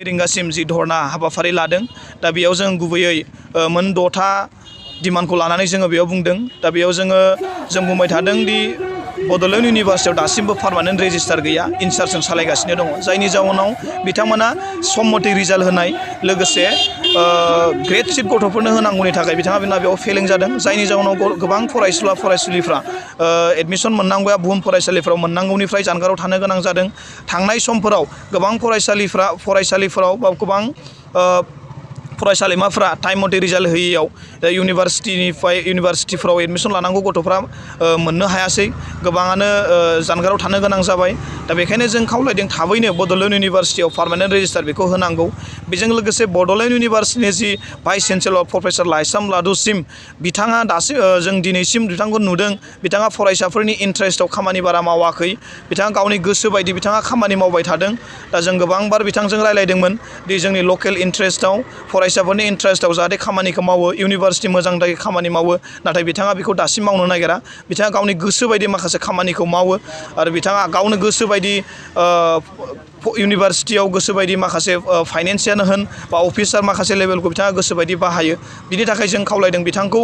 रिंगासिम जि धरना हाबाफारि लादों दा बेयाव जों गुबैयै मोन 6था डिमान्डखौ लानानै जोङो बेयाव बुंदों दा बेयाव जों बुंबाय थादों दि बड'लेण्ड इउनिभार्सिटियाव दासिमबो पार्मानेन्ट रेजिस्टार गैया इनसार्जजों सालायगासिनो दङ जायनि जाउनाव बिथांमोना सम मथे रिजाल्ट होनाय लोगोसे ग्रेड सिट गथ'फोरनो होनांगौनि थाखाय बिथाङा बेयाव फेलें जादों जायनि जाउनाव गोबां फरायसुलिफ्रा एडमिसन मोननांगौया बुहुम फरायसालिफोराव मोननांगौनिफ्राय जानगाराव थानो गोनां जादों थांनाय समफोराव गोबां फरायसालिफोराव बा गोबां फरायसालिमाफ्रा टाइम मथे रिजाल्ट होयैयाव इउनिभार्सिटिफोराव एडमिसन लानांगौ गथ'फ्रा मोननो हायासै गोबाङानो जानगाराव थानो गोनां जाबाय दा बेखायनो जों खावलायदों थाबैनो बड'लेण्ड इउनिभार्सिटियाव पार्मानेन्ट रेजिस्टार बेखौ होनांगौ बेजों लोगोसे बड'लेण्ड इउनिभार्सिटिनि जि भाइस चेन्सेलर प्रफेसर लाइसाम लादुसिम बिथाङा जों दिनैसिम बिथांखौ नुदों बिथाङा फरायसाफोरनि इन्टारेस्टआव खामानि बारा मावाखै बिथाङा गावनि गोसो बायदि बिथाङा खामानि मावबाय थादों दा जों गोबांबार बिथांजों रायलायदोंमोन दि जोंनि लकेल इन्टारेस्टआव फरायसाफोरनि इन्टारेस्टआव जाहाथे खामानिखौ मावो इउनिभार्सिटि मोजां थाखाय खामानि मावो नाथाय बिथाङा बेखौ दासिम मावनो नागिरा बिथाङा गावनि गोसो बायदि माखासे खामानिखौ मावो आरो बिथाङा गावनो गोसो बायदि इउनिभार्सिटियाव गोसो बायदि माखासे फाइनेन्सआनो होन बा अफिसार माखासे लेभेलखौ बिथाङा गोसो बायदि बाहायो बिनि थाखाय जों खावलायदों बिथांखौ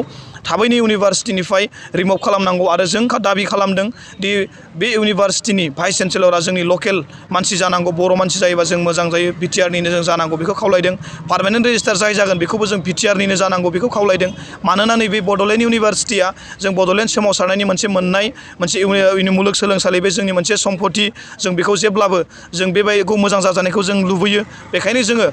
थाबैनो इउनिभार्सिटिनिफ्राय रिमुभ खालामनांगौ आरो जों दाबि खालामदों दि बे इउनिभार्सिटिनि भाइस चेन्सेलरा जोंनि लकेल मानसि जानांगौ बर' मानसि जायोबा जों मोजां जायो बिटिआरनिनो जों जानांगौ बेखौ खावलायदों पार्मानेन्ट रेजिस्टार जाय जागोन बेखौबो जों बिटिआरनिनो जानांगौ बेखौ खावलायदों मानोना नैबे बड'लेण्ड इउनिभार्सिटिया जों बड'लेण्ड सोमावसारनायनि मोनसे मुलुगसोलोंसालि बे जोंनि मोनसे सम्पति जों बेखौ जेब्लाबो जों बेबायदिखौ मोजां जाजानायखौ जों लुबैयो बेखायनो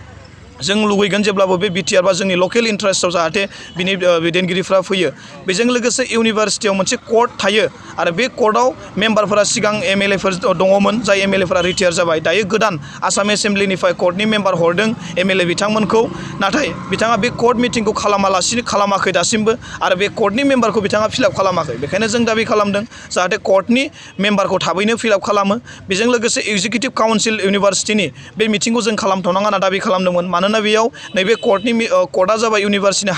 जों लुबैगोन जेब्लाबो बे बिटिआर बा जोंनि लकेल इन्टारेस्टआव जाहाथे बिनि दैदेनगिरिफ्रा फैयो बेजों लोगोसे इउनिभार्सिटियाव मोनसे कर्ट थायो आरो बे कर्टआव मेम्बारफोरा सिगां एमएलएफोर दङमोन जाय एमएलएफोरा रिटायार जाबाय दायो गोदान आसाम एसेम्ब्लिनिफ्राय कर्टनि मेम्बार हरदों एमएलए बिथांमोनखौ नाथाय बिथाङा बे कर्ट मिटिंखौ खालामाखै दासिमबो आरो बे कर्टनि मेम्बारखौ बिथाङा फिलआप खालामाखै बेखायनो जों दाबि खालामदों जाहाथे कर्टनि मेम्बारखौ थाबैनो फिलआप खालामो बेजों लोगोसे एग्जिकिउटिभ काउन्सिल इउनिभार्सिटिनि बे मिटिंखौ जों खालामथ'नाङा होनना दाबि खालामदोंमोन मानोना बेयाव नैबे कर्टआ जाबाय इउनिभार्सिटिनि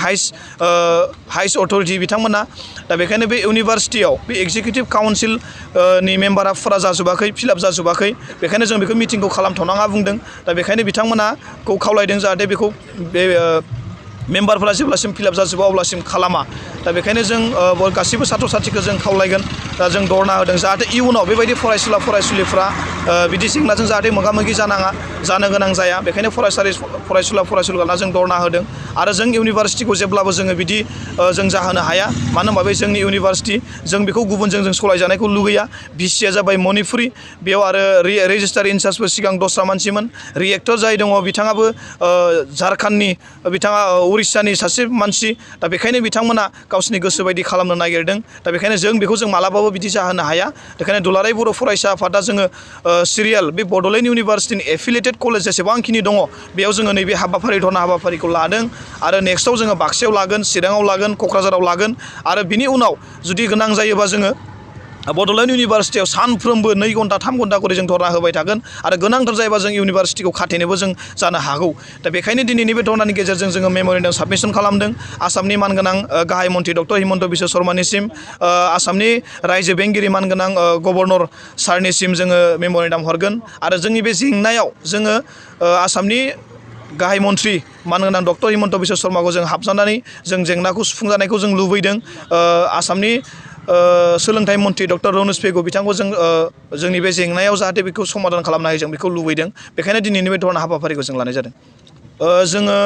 हाइस्ट अथरिटि बिथांमोना दा बेखायनो बे इउनिभार्सिटियाव बे एग्जिकिउटिभ काउन्सिलनि मेम्बारफोरा जाजोबाखै फिलआप जाजोबाखै बेखायनो जों बेखौ मिटिंखौ खालामथ'नाङा बुंदों दा बेखायनो बिथांमोनाखौ खावलायदों जाहाथे बेखौ बे मेम्बारफोरा जेब्लासिम फिलआप जाजोबा अब्लासिम खालामा दा बेखायनो जों गासैबो साथ्र साथ्रिखौ जों खावलायगोन दा जों धरना होदों जाहाथे इयुनाव बेबायदि फरायसुलिफ्रा बिदि जेंनाजों जाहाथे मोगा मोगि जानो गोनां जाया बेखायनो फरायसुलिफोरा जों धरना होदों आरो जों इउनिभार्सिटिखौ जेब्लाबो जोङो बिदि जों जाहोनो हाया मानो होनबा बे जोंनि इउनिभार्सिटि जों बेखौ गुबुनजों जों सलायजानायखौ लुगैया भिसिआ जाबाय मणिपुरि बेयाव आरो रेजिस्टार इनचार्जबो सिगां दस्रा मानसिमोन रिएक्टर जाय दङ बिथाङाबो झारखन्डनि बिथाङा उरिष्यानि सासे मानसि दा बेखायनो बिथांमोना गावसिनि गोसो बायदि खालामनो नागिरदों दा बेखायनो जों मालाबाबो बिदि जाहोनो हाया बेखायनो दुलाराय बर' फरायसा आफादा जोङो सिरियाल बे बड'लेण्ड इउनिभार्सिटिनि एफिलिएटेड कलेज जेसेबांखिनि दङ बेयाव जोङो नैबे धरना हाबाफारिखौ लादों आरो नेक्स्टआव जोङो बाक्सायाव लागोन चिराङाव लागोन क'क्राझाराव लागोन आरो बिनि उनाव जुदि गोनां जायोबा जोङो बड'लेण्ड इउनिभार्सिटियाव सानफ्रोमबो 2 घन्टा 3 घन्टा करि जों धरना होबाय थागोन आरो गोनांथार जायोबा जों इउनिभार्सिटिखौ खाथेनोबो जों जानो हागौ दा बेखायनो दिनैनि बे धरनानि गेजेरजों जोङो मेम'रेन्डाम साबमिसन खालामदों आसामनि मानगोनां गाहाय मन्थ्रि डक्टर हिमन्त बिश्व शर्मानिसिम आसामनि रायजो बेंगिरि मानगोनां गभर्नर सारनिसिम जोङो मेम'रेन्डाम हरगोन आरो जोंनि बे जेंनायाव जोङो आसामनि गाहाय मन्थ्रि मानगोनां डक्टर हिमन्त बिश्व शर्माखौ जों हाबजानानै जों जेंनाखौ सुफुंजानायखौ जों लुबैदों आसामनि सोलोंथाइ मन्थ्रि डक्टर रनज पेगु बिथांखौ जोंनि बे जेंनायाव जाहाथे बेखौ समाधान खालामनो हायो जों बेखौ लुबैदों बेखायनो दिनैनि बे धरना हाबाफारिखौ जों लानाय जादों जोङो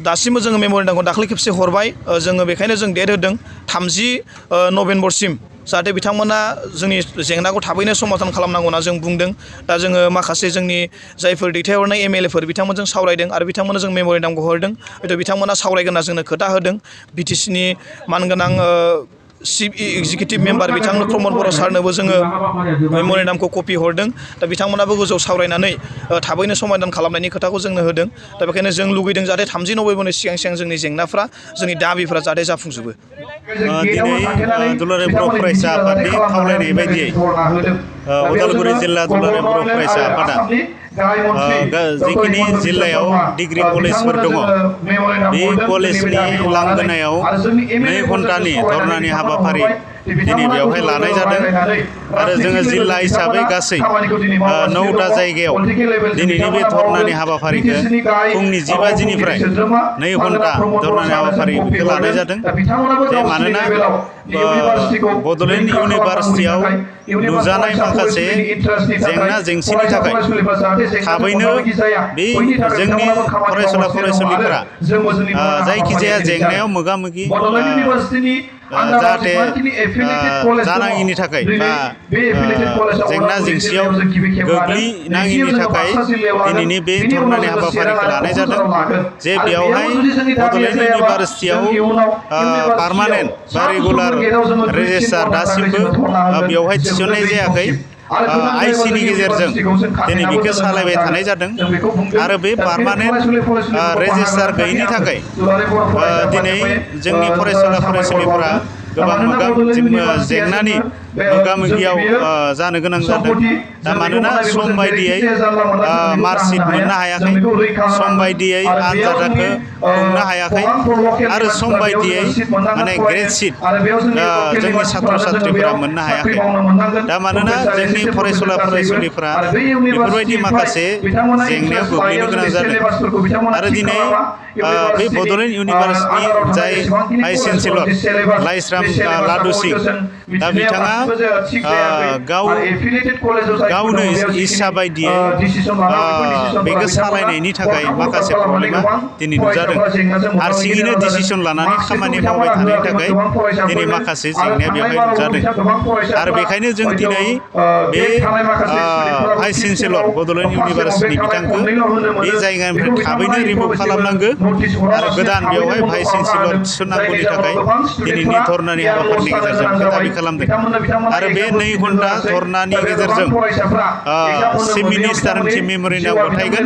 दासिमबो जोङो मेम'रेन्डामखौ दाखालि खेबसे हरबाय जोङो बेखायनो जों डेट होदों 30 नभेम्बरसिम जाहाथे बिथांमोना जोंनि जेंनाखौ थाबैनो समाधान खालामनांगौ होनना जों बुंदों दा जोङो माखासे जोंनि जायफोर दैथायहरनाय एमएलएफोर बिथांमोनजों सावरायदों आरो बिथांमोननो जों मेम'रेन्डामखौ हरदों हयथ' बिथांमोना सावरायगोन होनना जोंनो खोथा होदों बिटिसिनि मानगोनां चिफ एक्जिकिउटिभ मेम्बार बिथांनो प्रमद बर' सारनोबो जोङो मेम'रेन्डामखौ कपि हरदों दा बिथांमोनाबो गोजौआव सावरायनानै थाबैनो समाधान खालामनायनि खोथाखौ जोंनो होदों दा बेखायनो जों लुगैदों जाहाथे 30 नभेम्बरनि सिगां जोंनि जेंनाफ्रा जोंनि दाबिफ्रा जाहाथे जाफुंजोबो दिनै दुलाराय बर' फरायसा आफादनि खावलायनाय बायदियै उदालगुरि जिल्ला दुलाराय बर' फरायसा आफादा जिखिनि जिल्लायाव डिग्री कलेजफोर दङ बे कलेजनि लांगोनायाव 2 घन्टानि धरनानि हाबाफारि दिनै बेवहाय लानाय जादों आरो जोङो जिल्ला हिसाबै गासै 9टा जायगायाव दिनैनि बे धर्नानि हाबाफारिखौ फुंनि 10 बाजिनिफ्राय 2 घन्टा धर्नानि हाबाफारि बेखौ लानाय जादों जे मानोना बड'लेण्ड इउनिभार्सिटियाव नुजानाय माखासे जेंना जेंसिनि थाखाय थाबैनो बे जोंनि फरायसुला फरायसुलिफोरा जायखिजाया जेंनायाव मोगा मोगि जाहाथे जानाङिनि थाखाय बा जेंना जेंसियाव गोग्लैनाङिनि थाखाय दिनैनि बे धर्नानि हाबाफारिखौ लानाय जादों जे बेयावहाय बड'लेण्ड इउनिभार्सिटियाव पार्मानेन्ट बा रेगुलार रेजिस्ट्रार दासिमबो बेवहाय थिसननाय जायाखै आइसिनि गेजेरजों दिनै बेखौ सालायबाय थानाय जादों आरो बे पार्मानेन्ट रेजिस्ट्रार गैयैनि थाखाय दिनै जोंनि फरायसुला फरायसुलिफोरा गोबां जेंनानि मोगा मोगियाव जानो गोनां जादों दा मानोना सम बायदियै मार्कशीट मोननो हायाखै सम बायदियै आनजादखौ खुंनो हायाखै आरो सम बायदियै माने ग्रेड शीट जोंनि छात्र छात्रीफोरा मोननो हायाखै दा मानोना जोंनि फरायसुला फरायसुलिफोरा बेफोरबायदि माखासे जेंनायाव गोग्लैनो गोनां जादों आरो दिनै बे बड'लेण्ड इउनिभार्सिटिनि जाय भाइस चेन्सेलर लाइस्राम लादु सिं दा बिथाङा गावनो इस्सा बायदियै बेखौ सालायनायनि थाखाय माखासे प्रब्लेमा दिनै नुजादों हारसिङैनो डिसिसन लानानै खामानि मावबाय थानायनि थाखाय दिनै माखासे जेंनाया बेवहाय नुजादों आरो बेखायनो जों दिनै बे भाइस चेन्सेलर बड'लेण्ड इउनिभार्सिटिनि बिथांखौ बे जायगानिफ्राय थाबैनो रिमुभ खालामनांगौ आरो गोदान बेवहाय भाइस चेन्सेलर थिसननांगौनि थाखाय दिनैनि धर्नानि हाबाफारिनि गेजेरजों दाबि खालामदों आरो बे 2 घन्टा धर्नानि गेजेरजों चिफ मिनिस्टारनिसिम मेम'रेन्डाम गथायगोन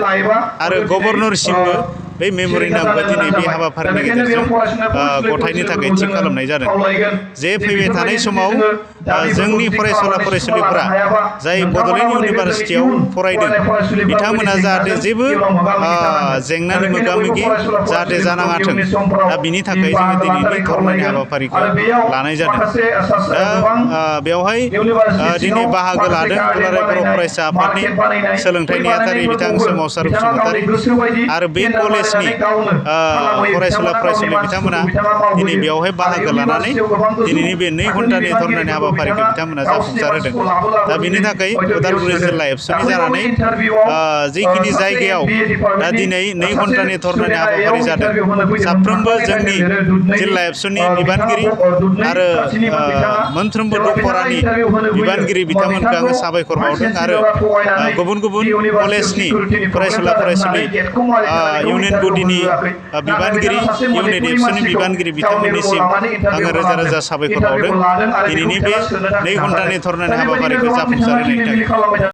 आरो गभर्नरसिमबो बे मेम'रेन्डामखौ दिनै बे हाबाफारिनि गेजेरजों गथायनो थाखाय थि खालामनाय जादों जे फैबाय थानाय समाव जोंनि फरायसुला फरायसुलिफोरा जाय बड'लेण्ड इउनिभार्सिटियाव फरायदों बिथांमोना जाहाथे जेबो जेंनानि मोगा मोगि जाहाथे जानाङाथों दा बिनि थाखाय जोङो दिनैनि धर्नानि हाबाफारिखौ लानाय जादों दा बेवहाय दिनै बाहागो लादों दुलाराय बर' फरायसा आफादनि सोलोंथाइ नेहाथारि बिथां सोमावसार बसुमतारी आरो बे कलेजनि फरायसुला फरायसुलि बिथांमोना दिनै बेवहाय बाहागो लानानै दिनैनि बे 2 घन्टानि धर्नानि हाबाफारिखौ बिथांमोना जाफुंसार होदों दा बिनि थाखाय उदालगुरि जिल्ला एबसुनि जानानै जिखिनि जायगायाव दा दिनै 2 घन्टानि धर्नानि हाबाफारि जादों साफ्रोमबो जोंनि जिल्ला एबसुनि बिबानगिरि आरो मोनफ्रोमबो दखरानि बिबानगिरि बिथांमोनखौ आङो साबायखर बावदों आरो गुबुन गुबुन कलेजनि फरायसुला फरायसुलि इउनियन बडिनि बिबानगिरि इउनिट एबसुनि बिबानगिरि बिथांमोननिसिम आङो रोजा रोजा साबायखर बावदों दिनैनि बे 2 घन्टानि धर्नानि हाबाफारिखौ जाफुंसार होनायनि थाखाय